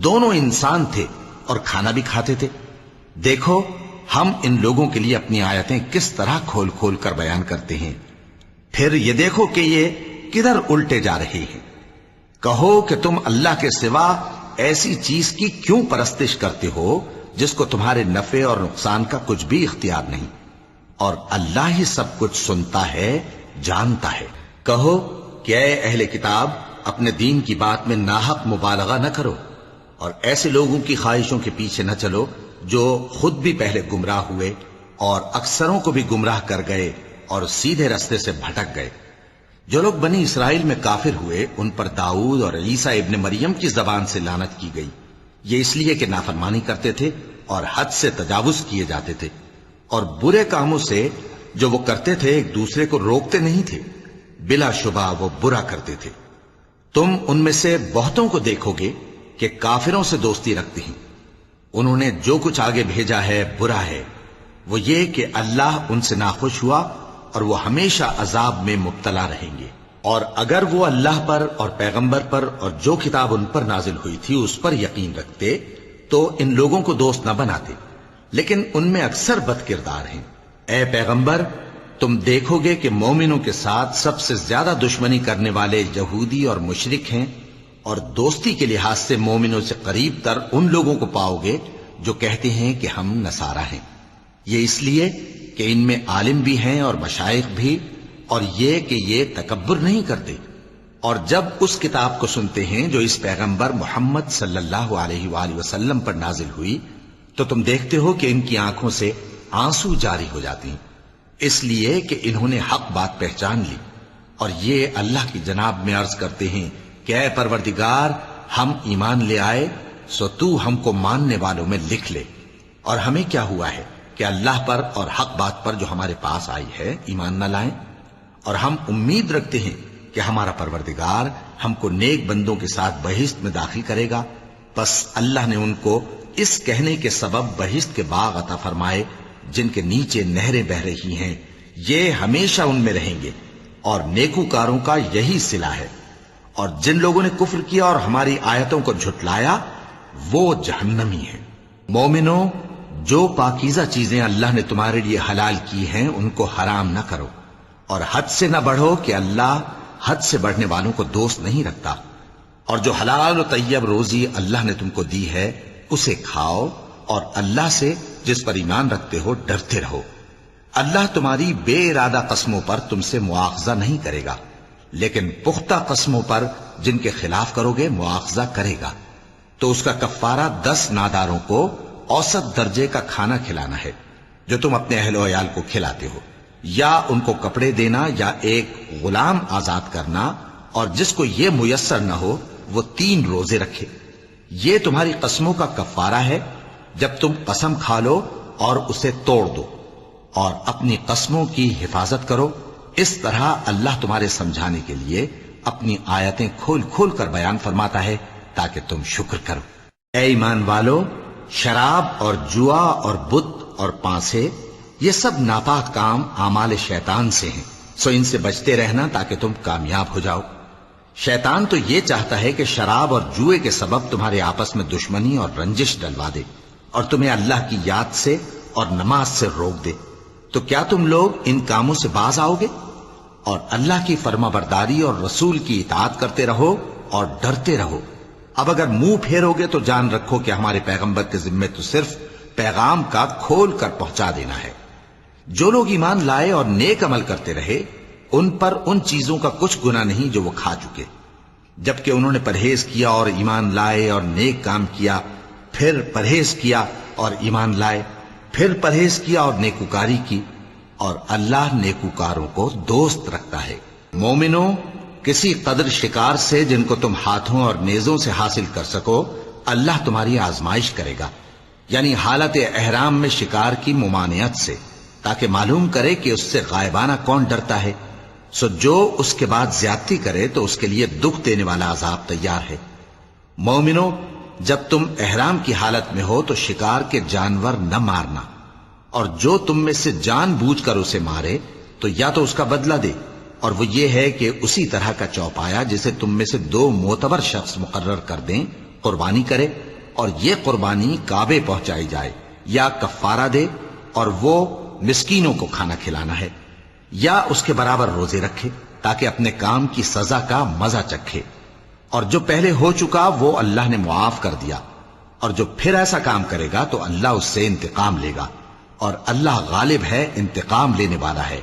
دونوں انسان تھے اور کھانا بھی کھاتے تھے۔ دیکھو ہم ان لوگوں کے لیے اپنی آیتیں کس طرح کھول کھول کر بیان کرتے ہیں، پھر یہ دیکھو کہ یہ کدھر الٹے جا رہے ہیں۔ کہو کہ تم اللہ کے سوا ایسی چیز کی کیوں پرستش کرتے ہو جس کو تمہارے نفع اور نقصان کا کچھ بھی اختیار نہیں، اور اللہ ہی سب کچھ سنتا ہے، جانتا ہے۔ کہو کہ اے اہل کتاب اپنے دین کی بات میں ناحق مبالغہ نہ کرو اور ایسے لوگوں کی خواہشوں کے پیچھے نہ چلو جو خود بھی پہلے گمراہ ہوئے اور اکثروں کو بھی گمراہ کر گئے اور سیدھے راستے سے بھٹک گئے۔ جو لوگ بنی اسرائیل میں کافر ہوئے ان پر داؤد اور عیسیٰ ابن مریم کی زبان سے لعنت کی گئی، یہ اس لیے کہ نافرمانی کرتے تھے اور حد سے تجاوز کیے جاتے تھے اور برے کاموں سے جو وہ کرتے تھے ایک دوسرے کو روکتے نہیں تھے، بلا شبہ وہ برا کرتے تھے۔ تم ان میں سے بہتوں کو دیکھو گے کہ کافروں سے دوستی رکھتے ہیں، انہوں نے جو کچھ آگے بھیجا ہے برا ہے، وہ یہ کہ اللہ ان سے ناخوش ہوا اور وہ ہمیشہ عذاب میں مبتلا رہیں گے۔ اور اگر وہ اللہ پر اور پیغمبر پر اور جو کتاب ان پر نازل ہوئی تھی اس پر یقین رکھتے تو ان لوگوں کو دوست نہ بناتے، لیکن ان میں اکثر بد کردار ہیں۔ اے پیغمبر تم دیکھو گے کہ مومنوں کے ساتھ سب سے زیادہ دشمنی کرنے والے یہودی اور مشرک ہیں، اور دوستی کے لحاظ سے مومنوں سے قریب تر ان لوگوں کو پاؤ گے جو کہتے ہیں کہ ہم نصارہ ہیں، یہ اس لیے کہ ان میں عالم بھی ہیں اور مشائخ بھی، اور یہ کہ یہ تکبر نہیں کرتے۔ اور جب اس کتاب کو سنتے ہیں جو اس پیغمبر محمد صلی اللہ علیہ وآلہ وسلم پر نازل ہوئی تو تم دیکھتے ہو کہ ان کی آنکھوں سے آنسو جاری ہو جاتے ہیں، اس لیے کہ انہوں نے حق بات پہچان لی، اور یہ اللہ کی جناب میں عرض کرتے ہیں کہ اے پروردگار ہم ایمان لے آئے سو تو ہم کو ماننے والوں میں لکھ لے، اور ہمیں کیا ہوا ہے کہ اللہ پر اور حق بات پر جو ہمارے پاس آئی ہے ایمان نہ لائیں، اور ہم امید رکھتے ہیں کہ ہمارا پروردگار ہم کو نیک بندوں کے ساتھ بہشت میں داخل کرے گا۔ پس اللہ نے ان کو اس کہنے کے سبب بہشت کے باغ عطا فرمائے جن کے نیچے نہریں بہ رہی ہیں، یہ ہمیشہ ان میں رہیں گے، اور نیکوکاروں کا یہی صلہ ہے۔ اور جن لوگوں نے کفر کیا اور ہماری آیتوں کو جھٹلایا وہ جہنمی ہیں۔ مومنوں جو پاکیزہ چیزیں اللہ نے تمہارے لیے حلال کی ہیں ان کو حرام نہ کرو، اور حد سے نہ بڑھو کہ اللہ حد سے بڑھنے والوں کو دوست نہیں رکھتا، اور جو حلال و طیب روزی اللہ نے تم کو دی ہے اسے کھاؤ، اور اللہ سے جس پر ایمان رکھتے ہو ڈرتے رہو۔ اللہ تمہاری بے ارادہ قسموں پر تم سے مواخذہ نہیں کرے گا، لیکن پختہ قسموں پر جن کے خلاف کرو گے مواخذہ کرے گا، تو اس کا کفارہ 10 ناداروں کو اوسط درجے کا کھانا کھلانا ہے جو تم اپنے اہل و عیال کو کھلاتے ہو، یا ان کو کپڑے دینا یا ایک غلام آزاد کرنا، اور جس کو یہ میسر نہ ہو وہ 3 روزے رکھے۔ یہ تمہاری قسموں کا کفارہ ہے جب تم قسم کھا لو اور اسے توڑ دو، اور اپنی قسموں کی حفاظت کرو۔ اس طرح اللہ تمہارے سمجھانے کے لیے اپنی آیتیں کھول کھول کر بیان فرماتا ہے تاکہ تم شکر کرو۔ اے ایمان والو، شراب اور جوا اور بت اور پانسے یہ سب ناپاک کام اعمال شیطان سے ہیں، سو ان سے بچتے رہنا تاکہ تم کامیاب ہو جاؤ۔ شیطان تو یہ چاہتا ہے کہ شراب اور جوئے کے سبب تمہارے آپس میں دشمنی اور رنجش ڈلوا دے اور تمہیں اللہ کی یاد سے اور نماز سے روک دے، تو کیا تم لوگ ان کاموں سے باز آؤ گے؟ اور اللہ کی فرما برداری اور رسول کی اطاعت کرتے رہو اور ڈرتے رہو۔ اب اگر منہ پھیرو گے تو جان رکھو کہ ہمارے پیغمبر کے ذمے تو صرف پیغام کا کھول کر پہنچا دینا ہے۔ جو لوگ ایمان لائے اور نیک عمل کرتے رہے ان پر ان چیزوں کا کچھ گناہ نہیں جو وہ کھا چکے، جبکہ انہوں نے پرہیز کیا اور ایمان لائے اور نیک کام کیا، پھر پرہیز کیا اور ایمان لائے، پھر پرہیز کیا اور نیکوکاری کی، اور اللہ نیکوکاروں کو دوست رکھتا ہے۔ مومنوں، کسی قدر شکار سے جن کو تم ہاتھوں اور نیزوں سے حاصل کر سکو اللہ تمہاری آزمائش کرے گا، یعنی حالت احرام میں شکار کی ممانعت سے، تاکہ معلوم کرے کہ اس سے غائبانہ کون ڈرتا ہے، سو جو اس کے بعد زیادتی کرے تو اس کے لیے دکھ دینے والا عذاب تیار ہے۔ مومنوں، جب تم احرام کی حالت میں ہو تو شکار کے جانور نہ مارنا، اور جو تم میں سے جان بوجھ کر اسے مارے تو یا تو اس کا بدلہ دے، اور وہ یہ ہے کہ اسی طرح کا چوپایا جسے تم میں سے 2 معتبر شخص مقرر کر دیں قربانی کرے، اور یہ قربانی کعبے پہنچائی جائے، یا کفارہ دے اور وہ مسکینوں کو کھانا کھلانا ہے، یا اس کے برابر روزے رکھے تاکہ اپنے کام کی سزا کا مزہ چکھے، اور جو پہلے ہو چکا وہ اللہ نے معاف کر دیا، اور جو پھر ایسا کام کرے گا تو اللہ اس سے انتقام لے گا، اور اللہ غالب ہے، انتقام لینے والا ہے۔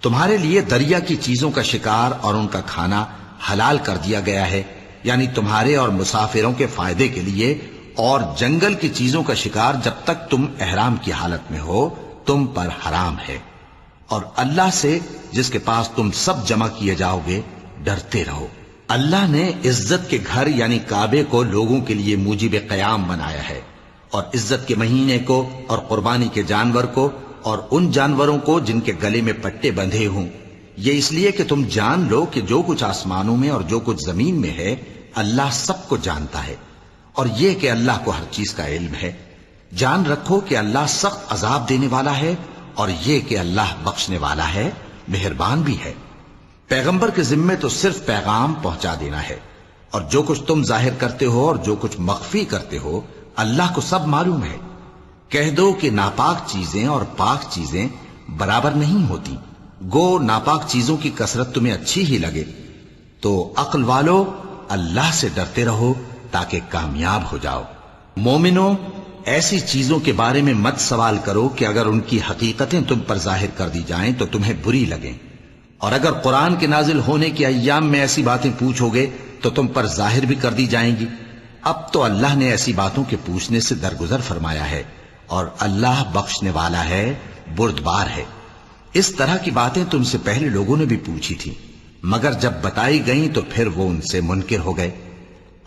تمہارے لیے دریا کی چیزوں کا شکار اور ان کا کھانا حلال کر دیا گیا ہے، یعنی تمہارے اور مسافروں کے فائدے کے لیے، اور جنگل کی چیزوں کا شکار جب تک تم احرام کی حالت میں ہو تم پر حرام ہے۔ اور اللہ سے جس کے پاس تم سب جمع کیے جاؤ گے ڈرتے رہو۔ اللہ نے عزت کے گھر یعنی کعبے کو لوگوں کے لیے موجب قیام بنایا ہے، اور عزت کے مہینے کو اور قربانی کے جانور کو اور ان جانوروں کو جن کے گلے میں پٹے بندھے ہوں، یہ اس لیے کہ تم جان لو کہ جو کچھ آسمانوں میں اور جو کچھ زمین میں ہے اللہ سب کو جانتا ہے، اور یہ کہ اللہ کو ہر چیز کا علم ہے۔ جان رکھو کہ اللہ سخت عذاب دینے والا ہے، اور یہ کہ اللہ بخشنے والا ہے، مہربان بھی ہے۔ پیغمبر کے ذمے تو صرف پیغام پہنچا دینا ہے، اور جو کچھ تم ظاہر کرتے ہو اور جو کچھ مخفی کرتے ہو اللہ کو سب معلوم ہے۔ کہہ دو کہ ناپاک چیزیں اور پاک چیزیں برابر نہیں ہوتی، گو ناپاک چیزوں کی کثرت تمہیں اچھی ہی لگے، تو عقل والو اللہ سے ڈرتے رہو تاکہ کامیاب ہو جاؤ۔ مومنو، ایسی چیزوں کے بارے میں مت سوال کرو کہ اگر ان کی حقیقتیں تم پر ظاہر کر دی جائیں تو تمہیں بری لگیں، اور اگر قرآن کے نازل ہونے کے ایام میں ایسی باتیں پوچھو گے تو تم پر ظاہر بھی کر دی جائیں گی۔ اب تو اللہ نے ایسی باتوں کے پوچھنے سے درگزر فرمایا ہے، اور اللہ بخشنے والا ہے، بردبار ہے۔ اس طرح کی باتیں تم سے پہلے لوگوں نے بھی پوچھی تھی، مگر جب بتائی گئیں تو پھر وہ ان سے منکر ہو گئے۔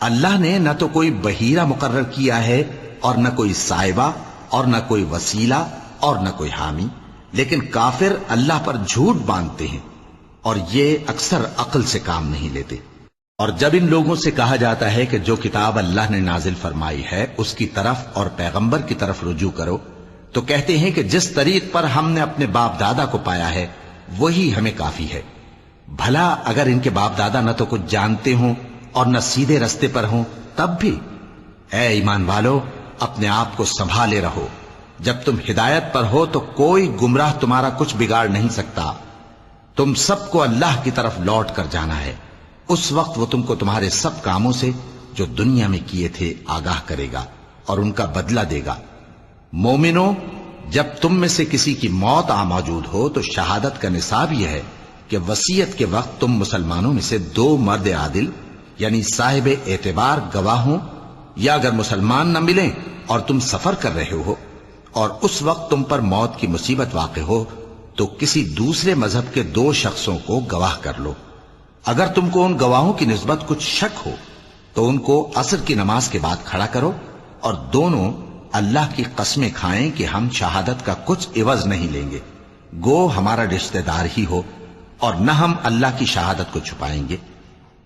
اللہ نے نہ تو کوئی بحیرہ مقرر کیا ہے اور نہ کوئی سائبہ اور نہ کوئی وسیلہ اور نہ کوئی حامی، لیکن کافر اللہ پر جھوٹ باندھتے ہیں اور یہ اکثر عقل سے کام نہیں لیتے۔ اور جب ان لوگوں سے کہا جاتا ہے کہ جو کتاب اللہ نے نازل فرمائی ہے اس کی طرف اور پیغمبر کی طرف رجوع کرو، تو کہتے ہیں کہ جس طریق پر ہم نے اپنے باپ دادا کو پایا ہے وہی ہمیں کافی ہے۔ بھلا اگر ان کے باپ دادا نہ تو کچھ جانتے ہوں اور نہ سیدھے رستے پر ہوں تب بھی؟ اے ایمان والو، اپنے آپ کو سنبھالے رہو، جب تم ہدایت پر ہو تو کوئی گمراہ تمہارا کچھ بگاڑ نہیں سکتا۔ تم سب کو اللہ کی طرف لوٹ کر جانا ہے، اس وقت وہ تم کو تمہارے سب کاموں سے جو دنیا میں کیے تھے آگاہ کرے گا اور ان کا بدلہ دے گا۔ مومنو، جب تم میں سے کسی کی موت آ موجود ہو تو شہادت کا نصاب یہ ہے کہ وصیت کے وقت تم مسلمانوں میں سے 2 مرد عادل یعنی صاحب اعتبار گواہ ہوں، یا اگر مسلمان نہ ملیں اور تم سفر کر رہے ہو اور اس وقت تم پر موت کی مصیبت واقع ہو تو کسی دوسرے مذہب کے 2 شخصوں کو گواہ کر لو۔ اگر تم کو ان گواہوں کی نسبت کچھ شک ہو تو ان کو عصر کی نماز کے بعد کھڑا کرو، اور دونوں اللہ کی قسمیں کھائیں کہ ہم شہادت کا کچھ عوض نہیں لیں گے، گو ہمارا رشتہ دار ہی ہو، اور نہ ہم اللہ کی شہادت کو چھپائیں گے۔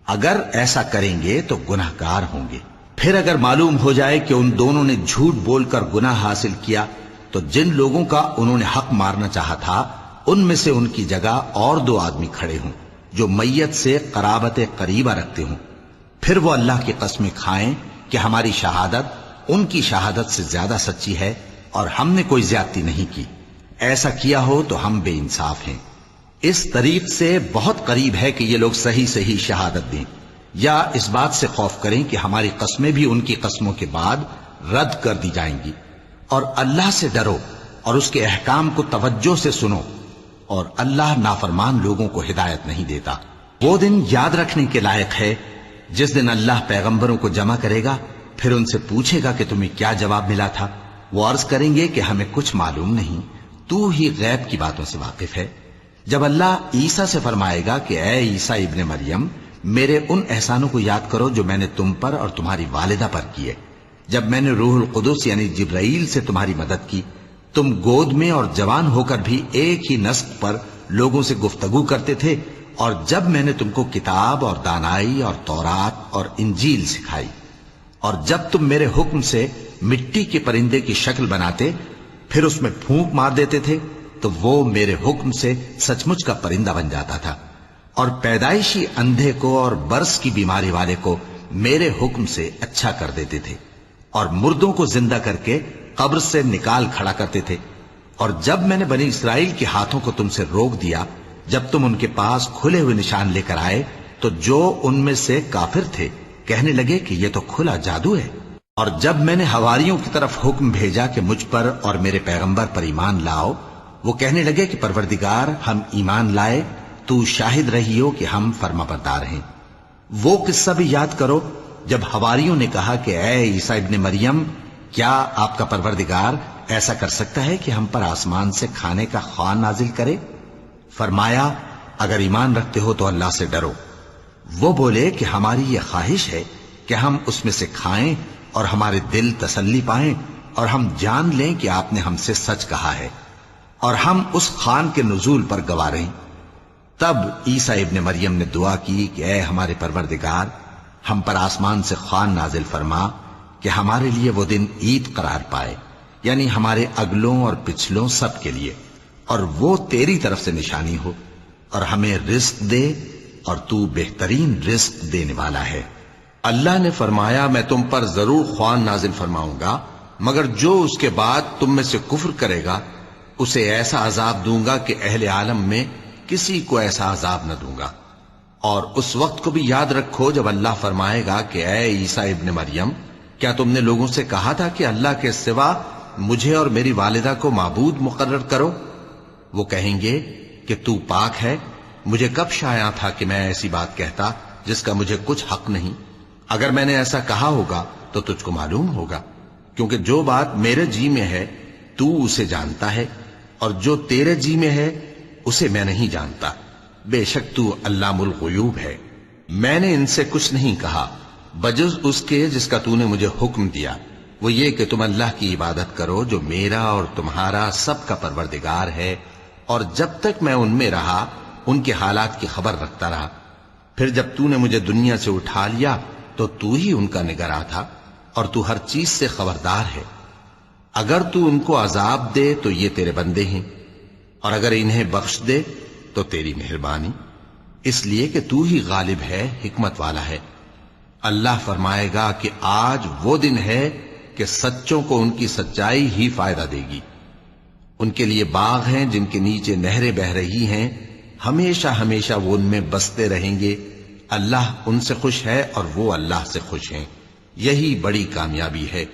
اگر ایسا کریں گے تو گناہ گار ہوں گے۔ پھر اگر معلوم ہو جائے کہ ان دونوں نے جھوٹ بول کر گناہ حاصل کیا تو جن لوگوں کا انہوں نے حق مارنا چاہا تھا ان میں سے ان کی جگہ اور 2 آدمی کھڑے ہوں جو میت سے قرابت قریبہ رکھتے ہوں، پھر وہ اللہ کی قسمیں کھائیں کہ ہماری شہادت ان کی شہادت سے زیادہ سچی ہے اور ہم نے کوئی زیادتی نہیں کی۔ ایسا کیا ہو تو ہم بے انصاف ہیں۔ اس طریق سے بہت قریب ہے کہ یہ لوگ صحیح شہادت دیں، یا اس بات سے خوف کریں کہ ہماری قسمیں بھی ان کی قسموں کے بعد رد کر دی جائیں گی۔ اور اللہ سے ڈرو اور اس کے احکام کو توجہ سے سنو، اور اللہ نافرمان لوگوں کو ہدایت نہیں دیتا۔ وہ دن یاد رکھنے کے لائق ہے جس دن اللہ پیغمبروں کو جمع کرے گا، پھر ان سے پوچھے گا کہ تمہیں کیا جواب ملا تھا۔ وہ عرض کریں گے کہ ہمیں کچھ معلوم نہیں، تو ہی غیب کی باتوں سے واقف ہے۔ جب اللہ عیسیٰ سے فرمائے گا کہ اے عیسیٰ ابن مریم، میرے ان احسانوں کو یاد کرو جو میں نے تم پر اور تمہاری والدہ پر کیے، جب میں نے روح القدس یعنی جبرائیل سے تمہاری مدد کی، تم گود میں اور جوان ہو کر بھی ایک ہی نسق پر لوگوں سے گفتگو کرتے تھے، اور جب میں نے تم کو کتاب اور دانائی اور تورات اور انجیل سکھائی، اور جب تم میرے حکم سے مٹی کے پرندے کی شکل بناتے پھر اس میں پھونک مار دیتے تھے تو وہ میرے حکم سے سچ مچ کا پرندہ بن جاتا تھا، اور پیدائشی اندھے کو اور برس کی بیماری والے کو میرے حکم سے اچھا کر دیتے تھے، اور مردوں کو زندہ کر کے قبر سے نکال کھڑا کرتے تھے۔ اور جب میں نے بنی اسرائیل کے ہاتھوں کو تم سے روک دیا جب تم ان کے پاس کھلے ہوئے نشان لے کر آئے تو جو ان میں سے کافر تھے کہنے لگے کہ یہ تو کھلا جادو ہے۔ اور جب میں نے حواریوں کی طرف حکم بھیجا کہ مجھ پر اور میرے پیغمبر پر ایمان لاؤ، وہ کہنے لگے کہ پروردگار ہم ایمان لائے، تو شاہد رہی ہو کہ ہم فرما بردار ہیں۔ وہ قصہ بھی یاد کرو جب حواریوں نے کہا کہ اے عیسیٰ ابن مریم، کیا آپ کا پروردگار ایسا کر سکتا ہے کہ ہم پر آسمان سے کھانے کا خوان نازل کرے؟ فرمایا اگر ایمان رکھتے ہو تو اللہ سے ڈرو۔ وہ بولے کہ ہماری یہ خواہش ہے کہ ہم اس میں سے کھائیں اور ہمارے دل تسلی پائیں اور ہم جان لیں کہ آپ نے ہم سے سچ کہا ہے اور ہم اس خوان کے نزول پر گواہ رہیں۔ تب عیسیٰ ابن مریم نے دعا کی کہ اے ہمارے پروردگار، ہم پر آسمان سے خوان نازل فرما کہ ہمارے لیے وہ دن عید قرار پائے، یعنی ہمارے اگلوں اور پچھلوں سب کے لیے، اور وہ تیری طرف سے نشانی ہو، اور ہمیں رزق دے اور تو بہترین رزق دینے والا ہے۔ اللہ نے فرمایا میں تم پر ضرور خوان نازل فرماؤں گا، مگر جو اس کے بعد تم میں سے کفر کرے گا اسے ایسا عذاب دوں گا کہ اہل عالم میں کسی کو ایسا عذاب نہ دوں گا۔ اور اس وقت کو بھی یاد رکھو جب اللہ فرمائے گا کہ اے عیسیٰ ابن مریم، کیا تم نے لوگوں سے کہا تھا کہ اللہ کے سوا مجھے اور میری والدہ کو معبود مقرر کرو؟ وہ کہیں گے کہ تو پاک ہے، مجھے کب شایع تھا کہ میں ایسی بات کہتا جس کا مجھے کچھ حق نہیں۔ اگر میں نے ایسا کہا ہوگا تو تجھ کو معلوم ہوگا، کیونکہ جو بات میرے جی میں ہے تو اسے جانتا ہے، اور جو تیرے جی میں ہے اسے میں نہیں جانتا۔ بے شک تو علام الغیوب ہے۔ میں نے ان سے کچھ نہیں کہا بجز اس کے جس کا تو نے مجھے حکم دیا، وہ یہ کہ تم اللہ کی عبادت کرو جو میرا اور تمہارا سب کا پروردگار ہے، اور جب تک میں ان میں رہا ان کے حالات کی خبر رکھتا رہا۔ پھر جب تو نے مجھے دنیا سے اٹھا لیا تو تو ہی ان کا نگراں تھا، اور تو ہر چیز سے خبردار ہے۔ اگر تو ان کو عذاب دے تو یہ تیرے بندے ہیں، اور اگر انہیں بخش دے تو تیری مہربانی، اس لیے کہ تو ہی غالب ہے، حکمت والا ہے۔ اللہ فرمائے گا کہ آج وہ دن ہے کہ سچوں کو ان کی سچائی ہی فائدہ دے گی۔ ان کے لیے باغ ہیں جن کے نیچے نہریں بہ رہی ہیں، ہمیشہ ہمیشہ وہ ان میں بستے رہیں گے۔ اللہ ان سے خوش ہے اور وہ اللہ سے خوش ہیں، یہی بڑی کامیابی ہے۔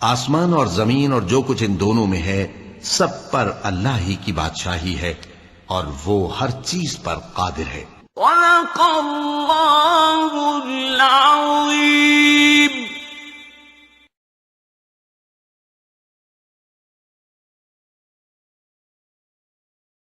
آسمان اور زمین اور جو کچھ ان دونوں میں ہے سب پر اللہ ہی کی بادشاہی ہے، اور وہ ہر چیز پر قادر ہے۔ صدق اللہ العظیم۔